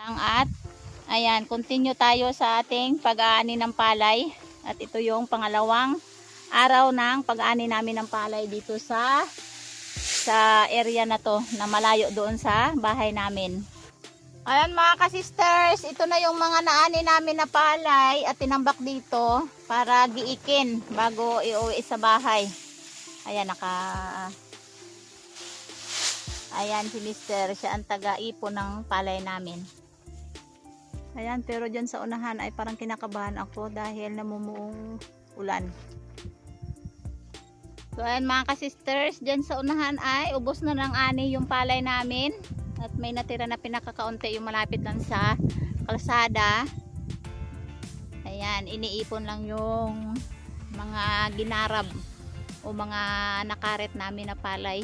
lang at ayan, continue tayo sa ating pag-aani ng palay. At ito yung pangalawang araw ng pag-aani namin ng palay dito sa area na to na malayo doon sa bahay namin. Ayan mga ka-sisters, ito na yung mga naani namin na palay at tinambak dito para giikin bago iuwi sa bahay. Ayan, ayan si Mister, siya ang taga-ipon ng palay namin. Ayan, pero dyan sa unahan ay parang kinakabahan ako dahil namumuong ulan. So ayan mga ka-sisters, dyan sa unahan ay ubos na ng ani yung palay namin. At may natira na pinakakaunti yung malapit lang sa kalsada. Ayan, iniipon lang yung mga ginarab o mga nakaret namin na palay.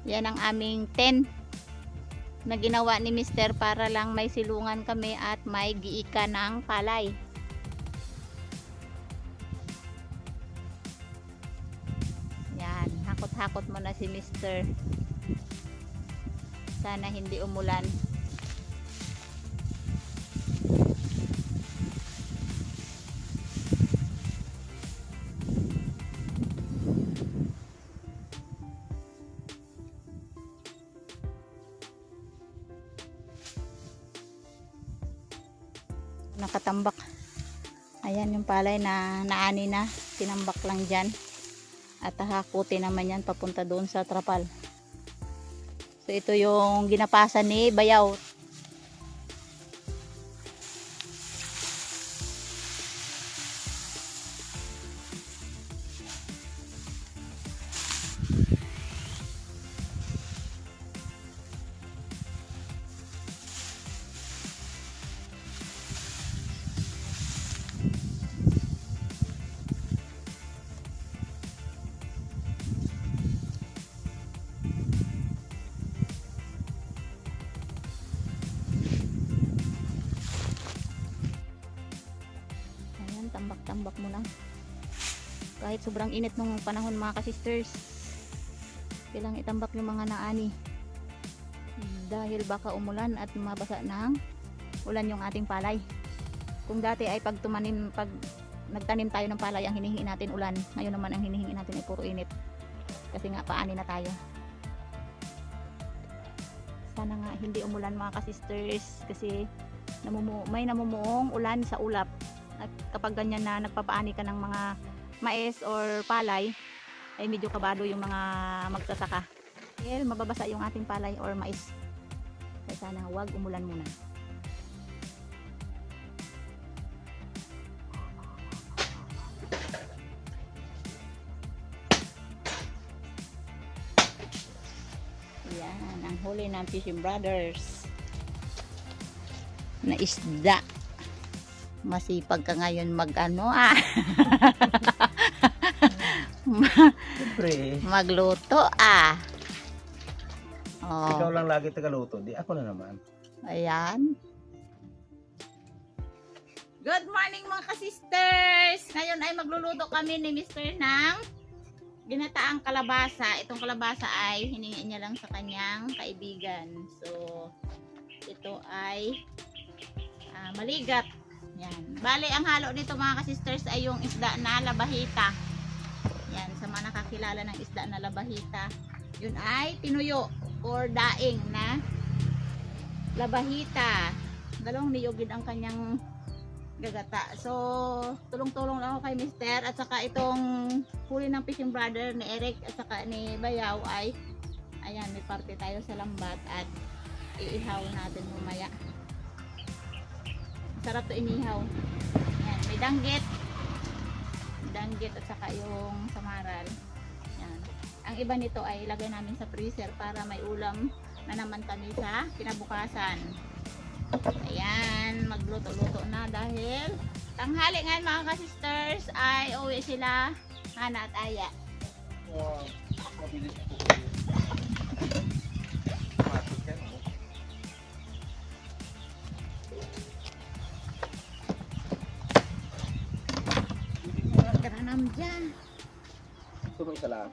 Yan ang aming tent na ginawa ni Mister para lang may silungan kami at may giika ng palay. Yan, hakot-hakot mo na si Mister. Sana hindi umulan. Nakatambak. Ayan yung palay na naani na, tinambak lang dyan at hakutin naman yan papunta doon sa trapal. So ito yung ginapasan ni Bayaw. Tambak mo lang kahit sobrang init nung panahon mga ka-sisters, kailangan itambak yung mga naani dahil baka umulan at mabasa ng ulan yung ating palay. Kung dati ay pag nagtanim tayo ng palay ang hinihingi natin ulan, ngayon naman ang hinihingi natin ay puro init kasi nga paani na tayo. Sana nga hindi umulan mga ka-sisters kasi may namumuong ulan sa ulap. At kapag ganyan na nagpapaani ka ng mga mais or palay ay medyo kabado yung mga magsasaka dahil mababasa yung ating palay or mais. Kaya sana huwag umulan muna. Yan ang huli ng Fishing Brothers na isda. Masipag ka ngayon magluto Oh. Ikaw lang lagi tagaluto, di ako na naman. Ayan. Good morning mga ka-sisters! Ngayon ay magluluto kami ni Mr. ng ginataang kalabasa. Itong kalabasa ay hiningi niya lang sa kanyang kaibigan. So, ito ay maligat. Yan. Bale, ang halo nito mga ka-sisters ay yung isda na labahita. Yan, sa mga nakakilala ng isda na labahita. Yun ay tinuyo or daing na labahita. Dalawang niyogid ang kanyang gagata. So, tulong-tulong lang ako kay Mister at saka itong huli ng Fishing Brother ni Eric at saka ni Bayaw ay ayan, may parte tayo sa lambat at iihaw natin mamaya. Sarap to inihaw. Yan, may danggit at saka yung samaral. Yan. Ang iba nito ay ilagay namin sa freezer para may ulam na naman kami sa kinabukasan. Ayan, magluto-luto na dahil tanghali ngayon mga ka-sisters ay uwi sila Hana at Aya. Wow, mabilis po. Gusto mo isa lang?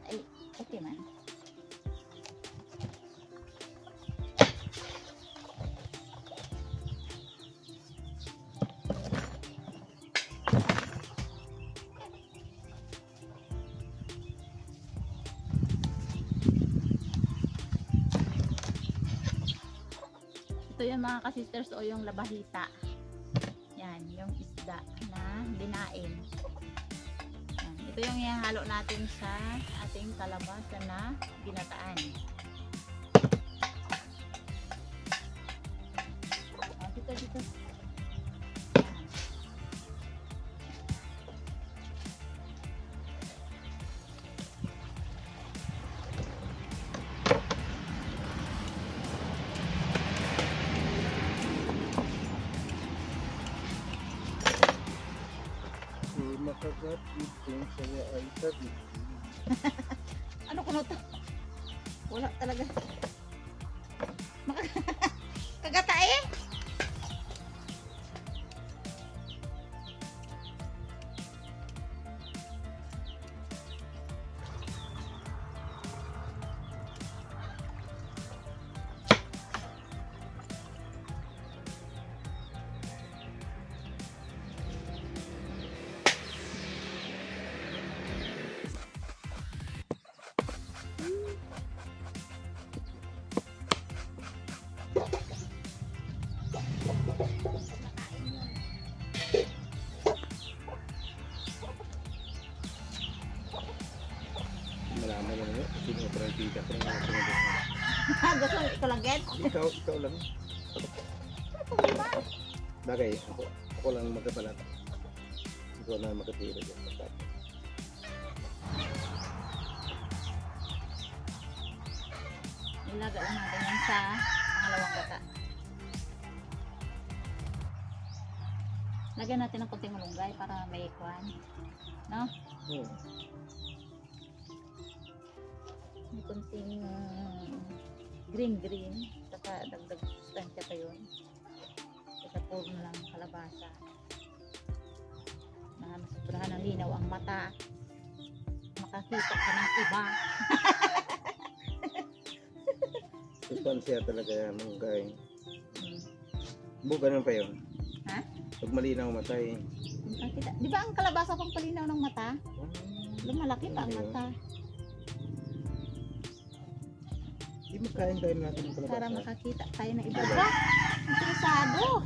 Ay, okay man. Ito yung mga kasisters o yung labahita. Yan, yung isda na dinain. Yan. Ito yung ihahalo natin sa ating kalabasa na ginataan. Dito. Yan. Makagat itong saya ay sabi. Ano kuno to? Wala talaga. Kagata eh. Malaman na mo, sino ang prangkita ko ng mga sunod. Gusto mo ito lang, Ged? Ikaw lang. Bagay, ako lang magkapalat. Ikaw na magkapira dyan. Ilaga lang natin yan sa pangalawang gata. Lagyan natin ng konting malunggay para may kwan. No? May konting green. Saka dagdag sustansya pa yun. Saka puro na lang kalabasa. Masubrahan ng linaw ang mata. Makakita ka ng iba. Sustansya talaga yan, manggay. Ganun pa yun. Ha? Pag malinaw matay. Makakita. Di ba ang kalabasa pang palinaw ng mata? Lumalaki pa ang mata. Di magkain natin ng kalabasa. Para makakita tayo ng iba. Ba? Interesado.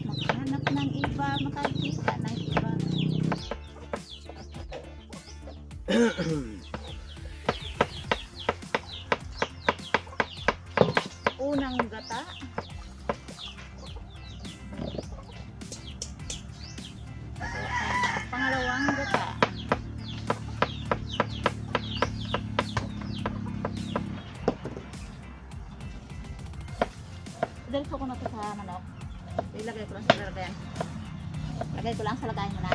Makahanap ng iba, makakita ng iba. Unang gata. Pangalawang gata. Idalso ko na ito sa manok. Ilagay ko lang sa lagayan. Lagay ko lang sa lagayan mo na.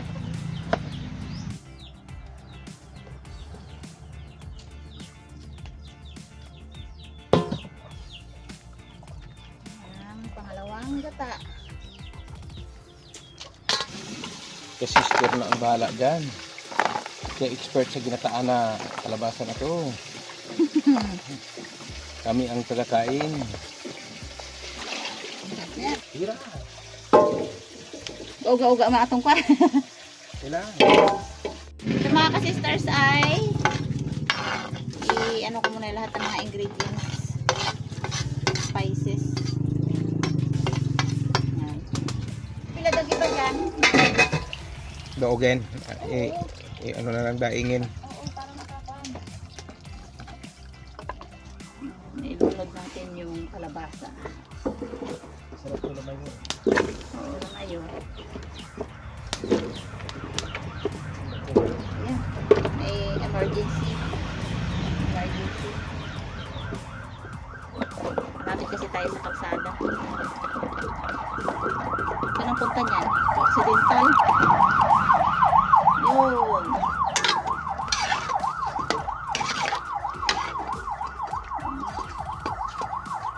Ang pangalawang gata. Sister na ang bahala dyan. Kaya expert sa ginataan na kalabasa na to. Kami ang tagakain. Tira. Uga-uga mga atong kwa. Kailangan. So mga ka-sisters ay ano ko muna lahat ng mga ingredients. Spices. Yan. Pila dagi ba dyan? Dogen. Ano na lang daingin. Oo, para makakaan. Ilunod natin yung kalabasa. Sarap ko naman yun. Oo, ayun. Yan. May emergency. Malapit kasi tayo sa kalsada. Saan ang punta niyan? Occidental. Yun.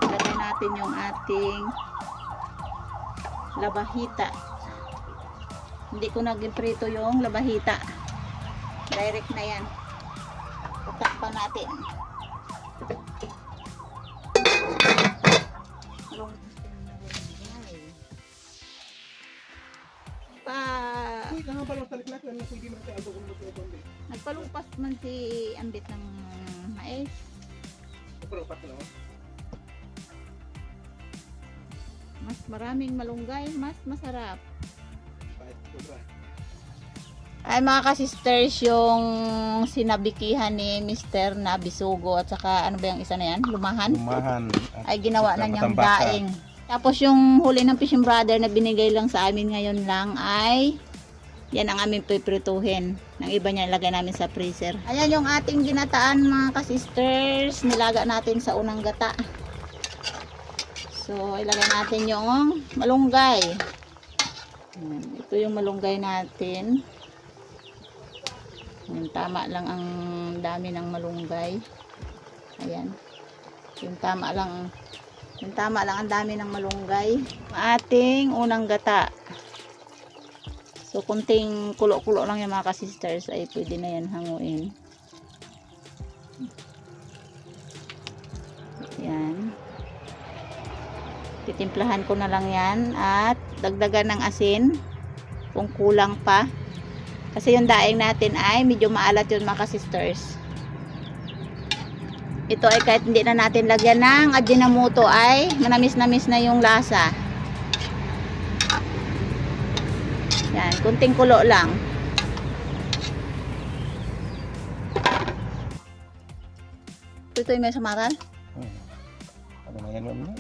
Lagay natin yung ating labahita. Hindi ko naging prito yung labahita. Direct na yan. Utak pa natin. Pa Uy, nga pala talik natin. Ano pwede natin aldo kung gusto ko. nagpalupas man si Ambit ng mais. Pero pat na. Mas maraming malunggay, mas masarap. Kahit sobra. Ay mga ka-sisters, yung sinabikihan ni Mr. na bisugo at saka ano ba yung isa na yan? Lumahan? Lumahan. Ay ginawa na niyang Matambaka. daing. Tapos yung huli ng fishing brother na binigay lang sa amin ngayon lang ay yan ang aming piprituhin. Nang iba niya ilagay namin sa freezer. Ayan yung ating ginataan mga ka-sisters. Nilaga natin sa unang gata. So ilagay natin yung malunggay. Ayan, ito yung malunggay natin. Ayan, tama lang ang dami ng malunggay. Ayan. Yung tama lang ang dami ng malunggay. Ating unang gata. So kunting kulo-kulo lang yung mga ka-sisters ay pwede na yan hanguin. Yan. Titimplahan ko na lang yan at dagdagan ng asin kung kulang pa. Kasi yung daing natin ay medyo maalat yun mga ka-sisters. Ito ay kahit hindi na natin lagyan ng ajinomoto ay manamis-namis na yung lasa. Yan, kunting kulo lang. Ito yung may samaral. Ano na yan mo?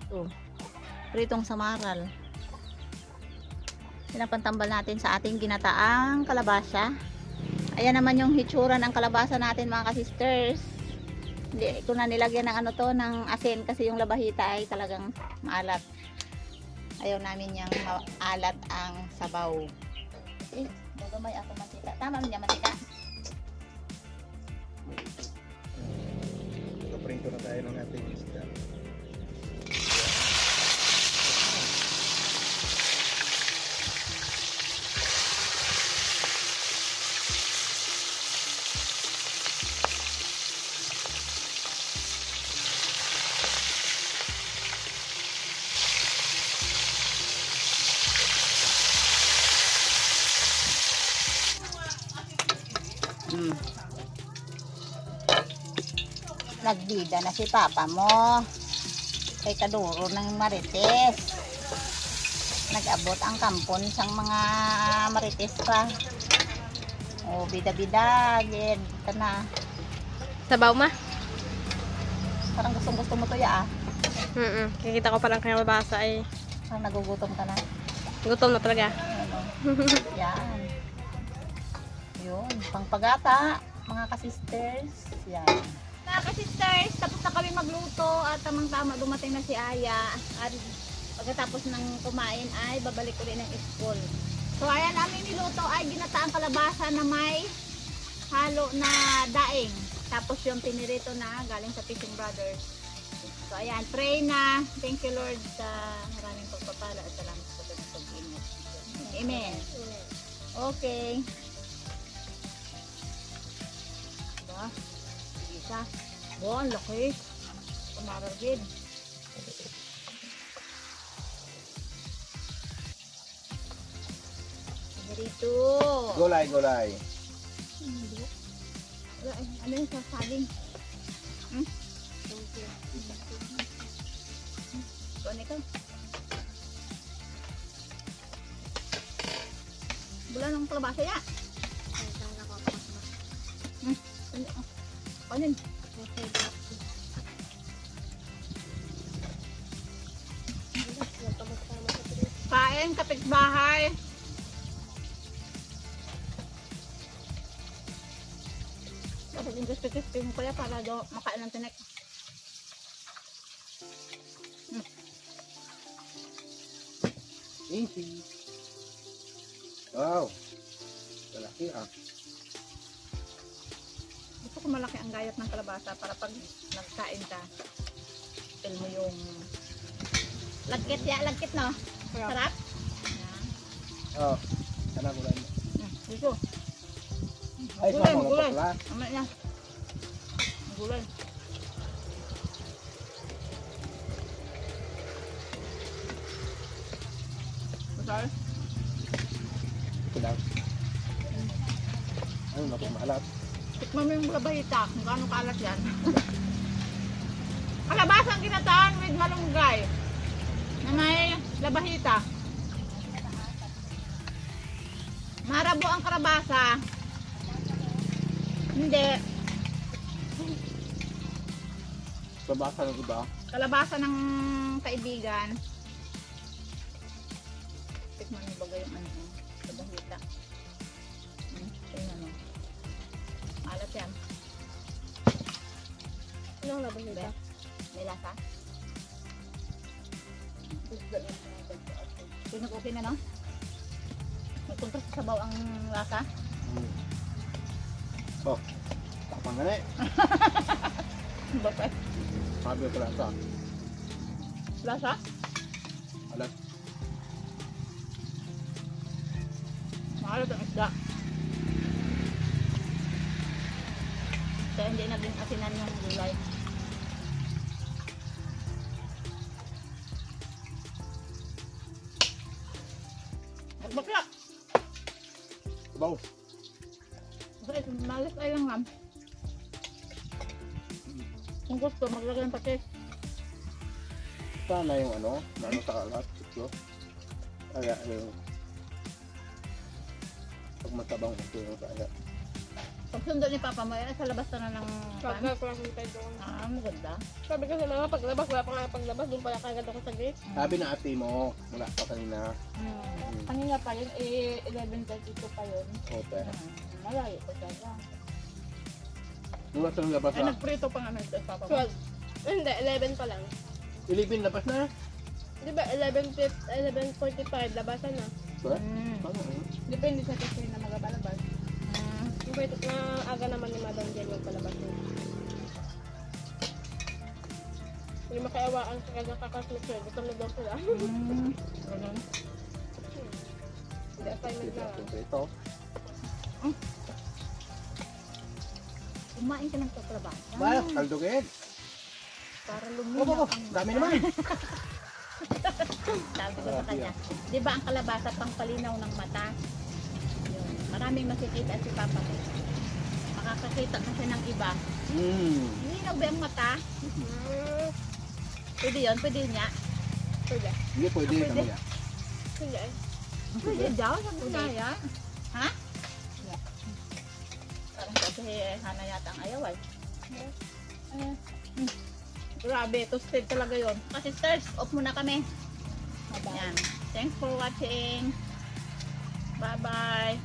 Ito. Pritong samaral. Pinapantambal natin sa ating ginataang kalabasa. Ayan naman yung hitsura ng kalabasa natin mga ka-sisters. Hindi ko na nilagyan ng ano to, ng asin kasi yung labahita ay talagang maalat. Ayaw namin yung maalat ang sabaw. Eh, gagamay ako mantika. Tama niya mantika. Kaprito na tayo ng ating isda. Nagbida na si papa mo kay kaduro ng marites. Nag-abot ang kampon sang mga marites pa. O bida-bida gid na. Sabaw ma? Parang gusto mo to ya ah. Kikita ko parang kalabasa ay Parang nagugutom ka na. gutom na talaga. Ano? Yan. Yun, pangpagata mga ka-sisters. Yan. Mga ka-sisters, tapos na kami magluto at tamang-tama dumating na si Aya. At pagkatapos ng kumain ay babalik ulit ng school. So ayan, aming niluto ay ginataang kalabasa na may halo na daing. Tapos yung pinirito na galing sa Fishing Brothers. So ayan, pray na. Thank you Lord sa maraming pagpapala at salamat sa pag-ingat. Amen. Okay. Diba? Isa. Oh, ang laki. Kumaragid. Dito. Gulay. Ano yung sasabing? Kunin ka. Bula ng kalabasa ya. Kunin. Kain, kapitbahay. Dapat yung crispy mo kaya para daw makain ng tinik. Easy. Wow. Malaki ah. Gusto ko malaki ang gayat ng kalabasa para pag nagkain ka, feel mo yung lagkit ya, lagkit no? Sarap? Oh. Sana gulay. Dito. Ay, Gulay, sama gulay. pala. Amat niya. Gulay. Masarap. Ito lang. Ay, maalat. Tikman mo yung labahita, kung gaano kalat yan. Kalabasang ginataan with malunggay. Na may labahita. Marabo ang kalabasa. Hindi. Babasa ng iba. Kalabasa ng kaibigan. Tikman mo bagay yung ano, labahita. Tingnan mo. Malat yan. Anong labas nito? May lasa? Pinag-okay na, no? May kontra sa sabaw ang lasa. So, tapang ka na eh. Bakit? Sabi ko lang sa Lasa? alat. Maalat ang isda. Kaya hindi naging asinan yung gulay. Bakla! Baw. Bakit? Malas ay lang lang. Kung gusto, maglagay ng patis. Sana yung ano sa alat. Ito. Kaya yung pag matabang ito yung sa alat. Pag sundo ni Papa mo, sa labas na ng pan. Pagka ko lang hintay doon. Maganda. Sabi ko sa mga paglabas, wala pa nga paglabas, doon pala kagad ako sa gate. Sabi na ate mo, wala pa kanina. Kanina pa yun, 11:32 pa yun. Okay. Malayo pa siya. Nung nasa labas Ay, na, nagprito pa nga sa Papa mo. 12. Hindi, 11 pa lang. 11 labas na. Di ba, 11:45, labasan na. Ba? Paano? Depende sa kasi na magabalabas. Yung pwede na aga naman ni Madam Jen yung palabas niya. Hindi makiawaan sa kanyang kakasmit yun. Gutom na daw sila. Ganun. Hindi assignment na. Ito. Kumain ka ng kaklabasa. Ba, kaldugin. Para Oh, luminaw ang dami naman. Sabi ko sa kanya, di ba ang kalabasa pang palinaw ng mata? Yun. Maraming makikita si Papa ko. Makakakita kasi ng iba. Linaw ba ang mata? Pwede yun, pwede yun niya. Pwede. Hindi pwede. Pwede. Pwede. Hindi eh. Pwede daw, sabi na yan. Ha? Parang kasi Hana yata ang ayaw ay. Grabe, toasted talaga yun. Kasi stars, off muna kami. Yan. Thanks for watching. Bye-bye.